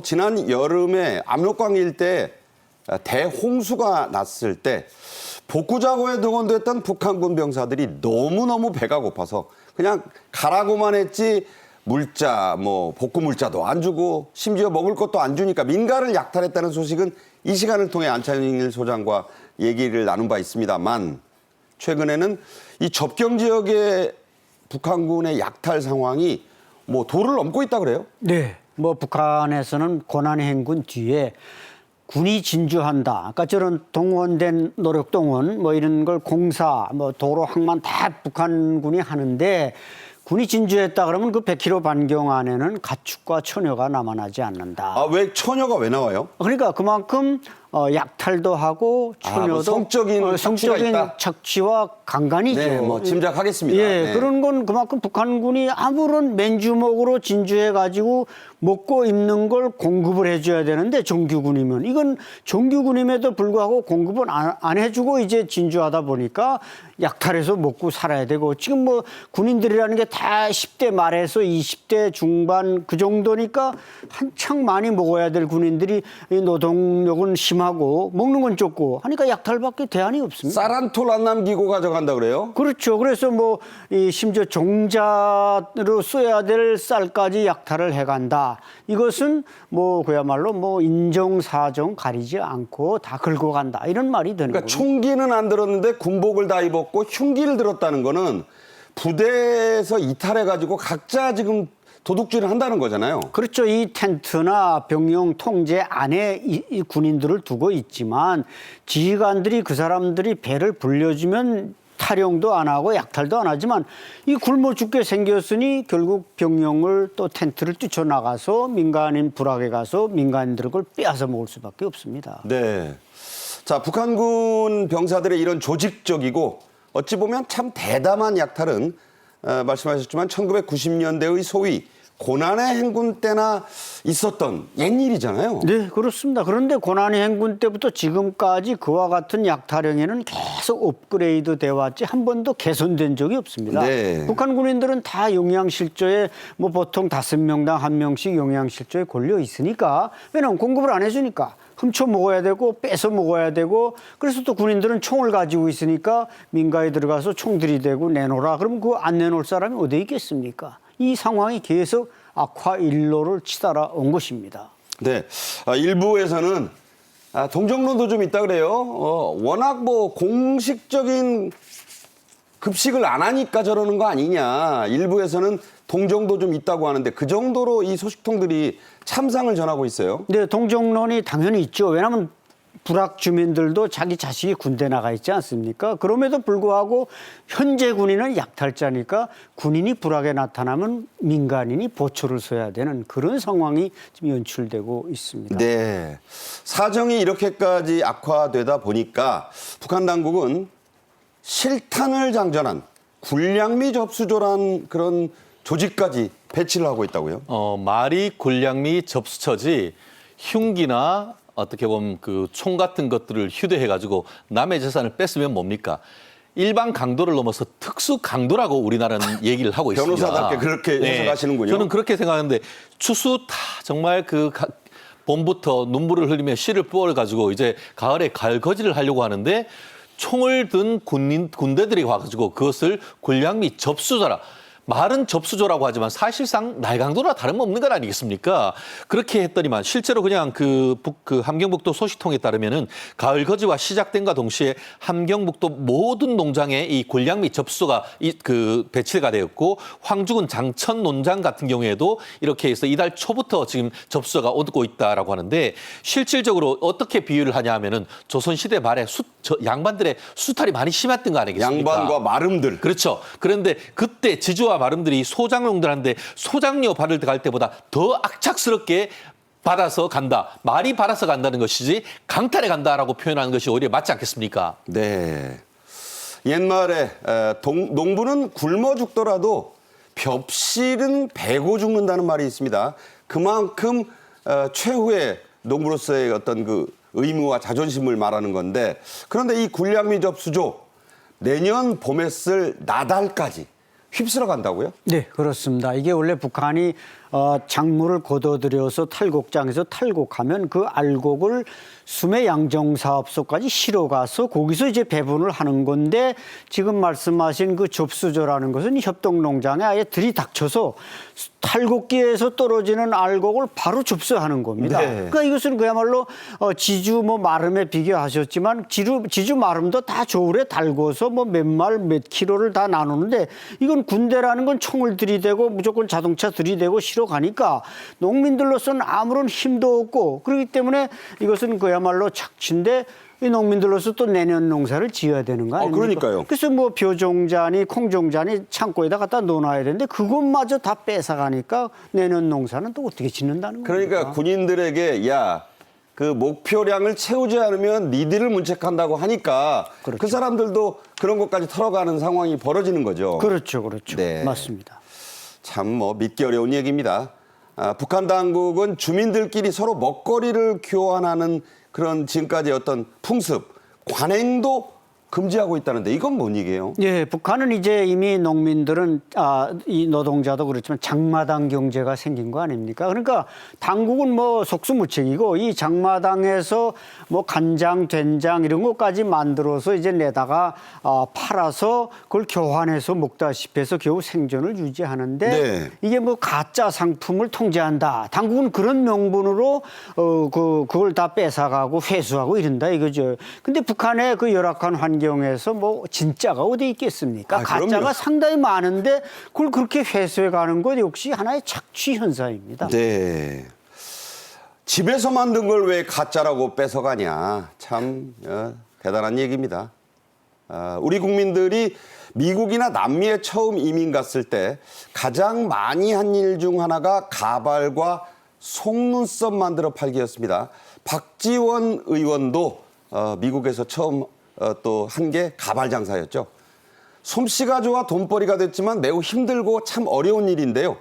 지난 여름에 압록강 일대에 대홍수가 났을 때 복구 작업에 동원됐던 북한군 병사들이 너무너무 배가 고파서 그냥 가라고만 했지 물자, 복구 물자도 안 주고 심지어 먹을 것도 안 주니까 민가를 약탈했다는 소식은 이 시간을 통해 안창일 소장과 얘기를 나눈 바 있습니다만 최근에는 이 접경 지역의 북한군의 약탈 상황이 도를 넘고 있다 그래요? 네. 북한에서는 고난행군 뒤에 군이 진주한다. 아까 저런 동원된 노력동원 이런 걸 공사, 도로 항만 다 북한군이 하는데 군이 진주했다 그러면 그 100km 반경 안에는 가축과 처녀가 남아나지 않는다. 아, 왜 처녀가 왜 나와요? 그러니까 그만큼 약탈도 하고 처녀도 성적인 착취와 강간이죠. 네, 짐작하겠습니다. 예, 네. 그런 건 그만큼 북한군이 아무런 맨주먹으로 진주해가지고 먹고 입는 걸 공급을 해줘야 되는데 정규군이면 이건 정규군임에도 불구하고 공급은 안 해주고 이제 진주하다 보니까 약탈해서 먹고 살아야 되고 지금 군인들이라는 게 다 10대 말에서 20대 중반 그 정도니까 한창 많이 먹어야 될 군인들이 노동력은 심하고 먹는 건 적고 하니까 약탈밖에 대안이 없습니다. 쌀 한 톨 안 남기고 가져간다 그래요? 그렇죠. 그래서 심지어 종자로 써야 될 쌀까지 약탈을 해간다. 이것은 그야말로 인정사정 가리지 않고 다 긁고 간다. 이런 말이 되는 거예요. 그러니까 총기는 안 들었는데 군복을 다 입었고 흉기를 들었다는 거는 부대에서 이탈해가지고 각자 지금 도둑질을 한다는 거잖아요. 그렇죠. 이 텐트나 병영 통제 안에 이 군인들을 두고 있지만 지휘관들이 그 사람들이 배를 불려주면 타령도 안 하고 약탈도 안 하지만 이 굶어 죽게 생겼으니 결국 병영을 또 텐트를 뛰쳐나가서 민간인 불악에 가서 민간인들 걸 빼앗아 먹을 수밖에 없습니다. 네. 자, 북한군 병사들의 이런 조직적이고 어찌 보면 참 대담한 약탈은 말씀하셨지만 1990년대의 소위 고난의 행군 때나 있었던 옛일이잖아요. 네, 그렇습니다. 그런데 고난의 행군 때부터 지금까지 그와 같은 약탈행위는 계속 업그레이드 돼 왔지 한 번도 개선된 적이 없습니다. 네. 북한 군인들은 다 영양실조에 보통 5명당 1명씩 영양실조에 걸려 있으니까 왜냐하면 공급을 안 해주니까 훔쳐 먹어야 되고 뺏어 먹어야 되고 그래서 또 군인들은 총을 가지고 있으니까 민가에 들어가서 총 들이대고 내놓으라. 그럼 그 안 내놓을 사람이 어디 있겠습니까? 이 상황이 계속 악화 일로를 치달아 온 것입니다. 네. 일부에서는 동정론도 좀 있다 그래요. 워낙 공식적인 급식을 안 하니까 저러는 거 아니냐. 일부에서는 동정도 좀 있다고 하는데 그 정도로 이 소식통들이 참상을 전하고 있어요. 네, 동정론이 당연히 있죠. 왜냐하면 불악 주민들도 자기 자식이 군대 나가 있지 않습니까? 그럼에도 불구하고 현재 군인은 약탈자니까 군인이 불악에 나타나면 민간인이 보초를 서야 되는 그런 상황이 지금 연출되고 있습니다. 네. 사정이 이렇게까지 악화되다 보니까 북한 당국은 실탄을 장전한 군량미 접수조란 그런 조직까지 배치를 하고 있다고요? 말이 군량미 접수처지 흉기나 어떻게 보면 그 총 같은 것들을 휴대해가지고 남의 재산을 뺐으면 뭡니까? 일반 강도를 넘어서 특수 강도라고 우리나라는 얘기를 하고 있습니다. 변호사답게 그렇게 해석하시는군요. 저는 그렇게 생각하는데 추수 다 정말 봄부터 눈물을 흘리며 씨를 뿌어가지고 이제 가을에 갈거지를 하려고 하는데 총을 든 군대들이 와가지고 그것을 군량미 접수자라. 말은 접수조라고 하지만 사실상 날강도나 다름없는 것 아니겠습니까? 그렇게 했더니만 실제로 그냥 그 함경북도 소식통에 따르면은 가을 거지와 시작된과 동시에 함경북도 모든 농장에 이 군량미 접수가 배치가 되었고 황주군 장천 논장 같은 경우에도 이렇게 해서 이달 초부터 지금 접수가 오고 있다라고 하는데 실질적으로 어떻게 비유를 하냐 하면은 조선시대 말에 양반들의 수탈이 많이 심했던 거 아니겠습니까? 양반과 마름들. 그렇죠. 그런데 그때 지주와 마름들이 소장용들한테 소장료 받을 때 갈 때보다 더 악착스럽게 받아서 간다. 말이 받아서 간다는 것이지 강탈해 간다라고 표현하는 것이 오히려 맞지 않겠습니까? 네. 옛말에 농부는 굶어 죽더라도 벽실은 베고 죽는다는 말이 있습니다. 그만큼 최후의 농부로서의 어떤 그 의무와 자존심을 말하는 건데 그런데 이 군량미 접수조 내년 봄에 쓸 나달까지 휩쓸어 간다고요? 네, 그렇습니다. 이게 원래 북한이 작물을 걷어들여서 탈곡장에서 탈곡하면 그 알곡을 수매 양정사업소까지 실어가서 거기서 이제 배분을 하는 건데 지금 말씀하신 그 접수조라는 것은 이 협동농장에 아예 들이닥쳐서 탈곡기에서 떨어지는 알곡을 바로 접수하는 겁니다. 네. 그러니까 이것은 그야말로 지주 뭐 마름에 비교하셨지만 지주 마름도 다 저울에 달궈서 뭐 몇 말 몇 킬로를 다 나누는데 이건 군대라는 건 총을 들이대고 무조건 자동차 들이대고 실어 가니까 농민들로서는 아무런 힘도 없고 그렇기 때문에 이것은 그야말로 착취인데 이 농민들로서 또 내년 농사를 지어야 되는 거 아닙니까? 그러니까요. 그래서 뭐 벼종자니 콩종자니 창고에다 갖다 놓아야 되는데 그것마저 다 뺏어가니까 내년 농사는 또 어떻게 짓는다는 겁니까? 그러니까 군인들에게 야, 그 목표량을 채우지 않으면 니들을 문책한다고 하니까 그렇죠. 그 사람들도 그런 것까지 털어가는 상황이 벌어지는 거죠. 그렇죠, 그렇죠. 네. 맞습니다. 참 뭐 믿기 어려운 얘기입니다. 북한 당국은 주민들끼리 서로 먹거리를 교환하는 그런 지금까지 어떤 풍습, 관행도 금지하고 있다는데 이건 뭔 얘기예요? 예, 북한은 이제 이미 농민들은 이 노동자도 그렇지만 장마당 경제가 생긴 거 아닙니까? 그러니까 당국은 뭐 속수무책이고 이 장마당에서 뭐 간장, 된장 이런 것까지 만들어서 이제 내다가 팔아서 그걸 교환해서 먹다시피 해서 겨우 생존을 유지하는데 네. 이게 뭐 가짜 상품을 통제한다. 당국은 그런 명분으로 그걸 다 뺏어가고 회수하고 이런다 이거죠. 근데 북한의 그 열악한 환경에서 뭐 진짜가 어디 있겠습니까? 그럼요. 가짜가 상당히 많은데 그걸 그렇게 회수해 가는 것 역시 하나의 착취 현상입니다. 네. 집에서 만든 걸 왜 가짜라고 뺏어가냐. 참 대단한 얘기입니다. 우리 국민들이 미국이나 남미에 처음 이민 갔을 때 가장 많이 한 일 중 하나가 가발과 속눈썹 만들어 팔기였습니다. 박지원 의원도 미국에서 처음 또 한 게 가발 장사였죠. 솜씨가 좋아 돈벌이가 됐지만 매우 힘들고 참 어려운 일인데요.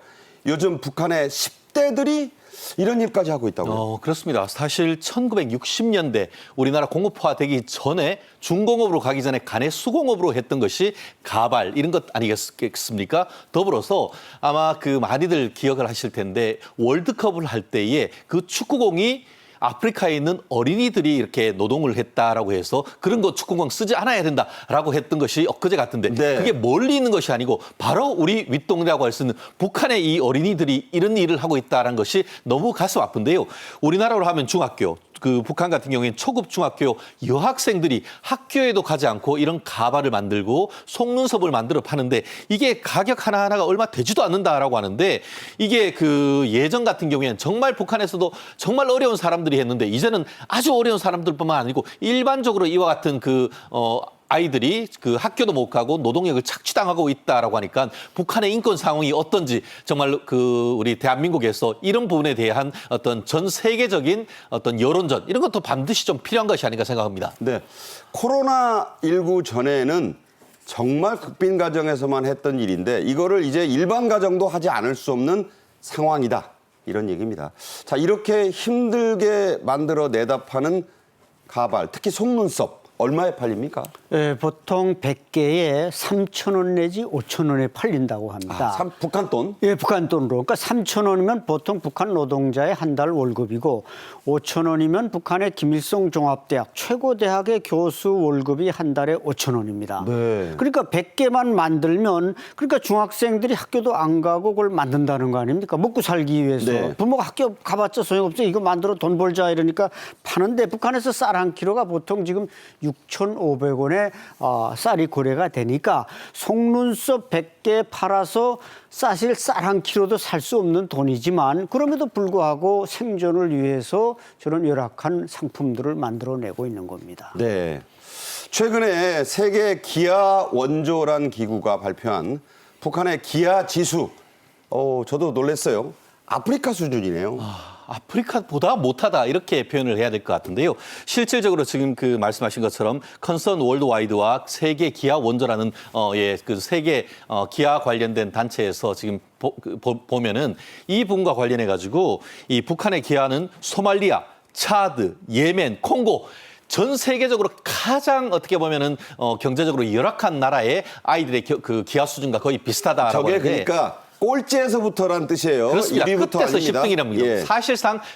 요즘 북한의 10대들이 이런 일까지 하고 있다고요. 그렇습니다. 사실 1960년대 우리나라 공업화되기 전에 중공업으로 가기 전에 간의 수공업으로 했던 것이 가발 이런 것 아니겠습니까? 더불어서 아마 그 많이들 기억을 하실 텐데 월드컵을 할 때에 그 축구공이 아프리카에 있는 어린이들이 이렇게 노동을 했다라고 해서 그런 거 축구공 쓰지 않아야 된다라고 했던 것이 엊그제 같은데 네. 그게 멀리 있는 것이 아니고 바로 우리 윗동네라고 할 수 있는 북한의 이 어린이들이 이런 일을 하고 있다는 것이 너무 가슴 아픈데요. 우리나라로 하면 중학교, 그 북한 같은 경우에는 초급 중학교 여학생들이 학교에도 가지 않고 이런 가발을 만들고 속눈썹을 만들어 파는데 이게 가격 하나하나가 얼마 되지도 않는다라고 하는데 이게 그 예전 같은 경우에는 정말 북한에서도 정말 어려운 사람들이 했는데 이제는 아주 어려운 사람들뿐만 아니고 일반적으로 이와 같은 아이들이 그 학교도 못 가고 노동력을 착취당하고 있다라고 하니까 북한의 인권 상황이 어떤지 정말 그 우리 대한민국에서 이런 부분에 대한 어떤 전 세계적인 어떤 여론전 이런 것도 반드시 좀 필요한 것이 아닌가 생각합니다. 네. 코로나19 전에는 정말 극빈 가정에서만 했던 일인데 이거를 이제 일반 가정도 하지 않을 수 없는 상황이다. 이런 얘기입니다. 자, 이렇게 힘들게 만들어 내다 파는 가발, 특히 속눈썹. 얼마에 팔립니까? 예, 보통 100개에 3,000원 내지 5,000원에 팔린다고 합니다. 북한 돈? 예, 북한 돈으로. 그러니까 3,000원이면 보통 북한 노동자의 한 달 월급이고 5,000원이면 북한의 김일성 종합대학 최고대학의 교수 월급이 한 달에 5,000원입니다. 네. 그러니까 100개만 만들면 그러니까 중학생들이 학교도 안 가고 그걸 만든다는 거 아닙니까? 먹고 살기 위해서. 네. 부모가 학교 가봤자 소용없어. 이거 만들어 돈 벌자 이러니까 파는데 북한에서 쌀 한 킬로가 보통 지금 6,500원에 쌀이 거래가 되니까 속눈썹 100개 팔아서 사실 쌀 한 킬로도 살 수 없는 돈이지만 그럼에도 불구하고 생존을 위해서 저런 열악한 상품들을 만들어내고 있는 겁니다. 네. 최근에 세계 기아 원조란 기구가 발표한 북한의 기아 지수. 저도 놀랐어요. 아프리카 수준이네요. 아프리카보다 못하다 이렇게 표현을 해야 될 것 같은데요. 실질적으로 지금 그 말씀하신 것처럼 컨선 월드와이드와 세계 기아 원조라는 그 세계 기아 관련된 단체에서 지금 보면은 이 부분과 관련해 가지고 이 북한의 기아는 소말리아, 차드, 예멘, 콩고 전 세계적으로 가장 어떻게 보면은 경제적으로 열악한 나라의 아이들의 그 기아 수준과 거의 비슷하다라고 저게 하는데 그러니까 꼴찌에서부터라는 뜻이에요. 그렇습니다. 1위부터 끝에서 아닙니다. 10등이랍니다. 예.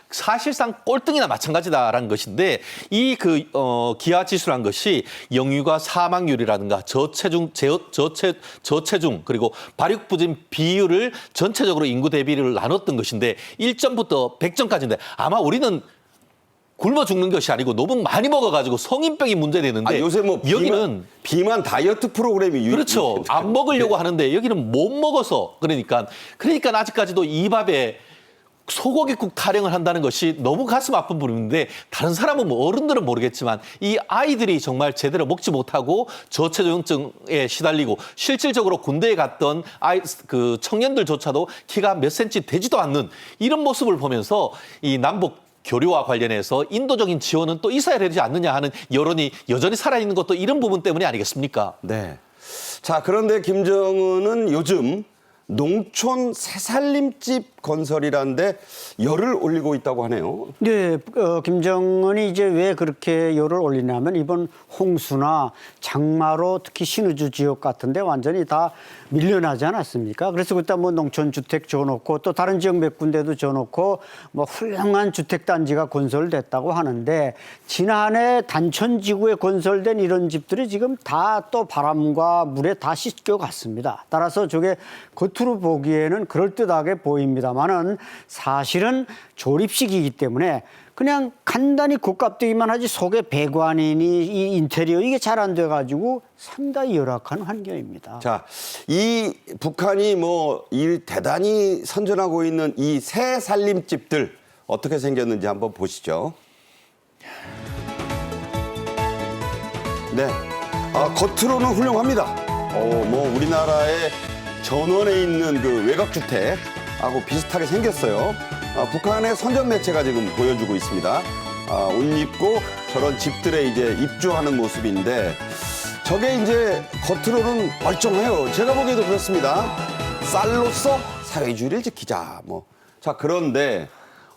사실상 꼴등이나 마찬가지다라는 것인데 이 기아 지수란 것이 영유가 사망률이라든가 저체중 그리고 발육부진 비율을 전체적으로 인구 대비를 나눴던 것인데 1점부터 100점까지인데 아마 우리는 굶어 죽는 것이 아니고 너무 많이 먹어가지고 성인병이 문제되는데 요새 뭐 여기는 비만 다이어트 프로그램이 그렇죠. 안 먹으려고 하는데 여기는 못 먹어서 그러니까 아직까지도 이 밥에 소고기국 타령을 한다는 것이 너무 가슴 아픈 부분인데 다른 사람은 뭐 어른들은 모르겠지만 이 아이들이 정말 제대로 먹지 못하고 저체중증에 시달리고 실질적으로 군대에 갔던 청년들조차도 키가 몇 센치 되지도 않는 이런 모습을 보면서 이 남북 교류와 관련해서 인도적인 지원은 또 있어야 되지 않느냐 하는 여론이 여전히 살아있는 것도 이런 부분 때문이 아니겠습니까? 네. 자, 그런데 김정은은 요즘 농촌 새살림집 건설이라는데 열을 올리고 있다고 하네요. 네, 김정은이 이제 왜 그렇게 열을 올리냐면 이번 홍수나 장마로 특히 신의주 지역 같은데 완전히 다 밀려나지 않았습니까? 그래서 그때 뭐 농촌 주택 줘놓고 또 다른 지역 몇 군데도 줘놓고 뭐 훌륭한 주택 단지가 건설됐다고 하는데 지난해 단천지구에 건설된 이런 집들이 지금 다 또 바람과 물에 다 씻겨갔습니다. 따라서 저게 겉으로 보기에는 그럴듯하게 보입니다만은 사실은 조립식이기 때문에 그냥 간단히 고깝되기만 하지 속에 배관이니 이 인테리어 이게 잘 안 돼가지고 상당히 열악한 환경입니다. 자, 이 북한이 뭐 대단히 선전하고 있는 이 새 살림집들 어떻게 생겼는지 한번 보시죠. 네, 겉으로는 훌륭합니다. 뭐 우리나라의 전원에 있는 그 외곽주택하고 비슷하게 생겼어요. 북한의 선전 매체가 지금 보여주고 있습니다. 옷 입고 저런 집들에 이제 입주하는 모습인데 저게 이제 겉으로는 멀쩡해요. 제가 보기에도 그렇습니다. 쌀로서 사회주의를 지키자. 뭐. 자, 그런데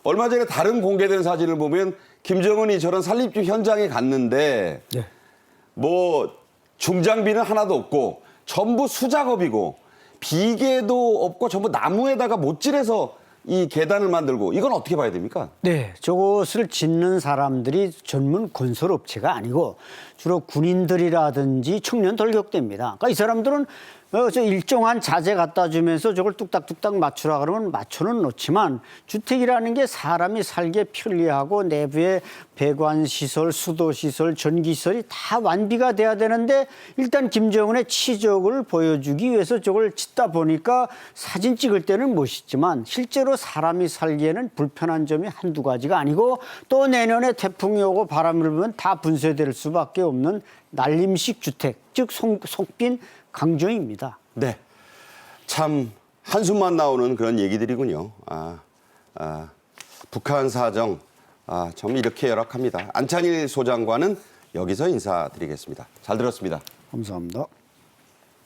얼마 전에 다른 공개된 사진을 보면 김정은이 저런 살림집 현장에 갔는데 네. 뭐 중장비는 하나도 없고 전부 수작업이고 비계도 없고 전부 나무에다가 못질해서 이 계단을 만들고 이건 어떻게 봐야 됩니까? 네, 저것을 짓는 사람들이 전문 건설업체가 아니고 주로 군인들이라든지 청년 돌격대입니다. 그러니까 이 사람들은 저 일정한 자재 갖다 주면서 저걸 뚝딱뚝딱 맞추라 그러면 맞춰는 놓지만 주택이라는 게 사람이 살기 편리하고 내부에 배관시설, 수도시설, 전기시설이 다 완비가 돼야 되는데 일단 김정은의 치적을 보여주기 위해서 저걸 짓다 보니까 사진 찍을 때는 멋있지만 실제로 사람이 살기에는 불편한 점이 한두 가지가 아니고 또 내년에 태풍이 오고 바람을 불면 다 분쇄될 수밖에 없는 날림식 주택, 즉 속빈 강조입니다. 네. 참 한숨만 나오는 그런 얘기들이군요. 북한 사정 참 이렇게 열악합니다. 안찬일 소장과는 여기서 인사드리겠습니다. 잘 들었습니다. 감사합니다.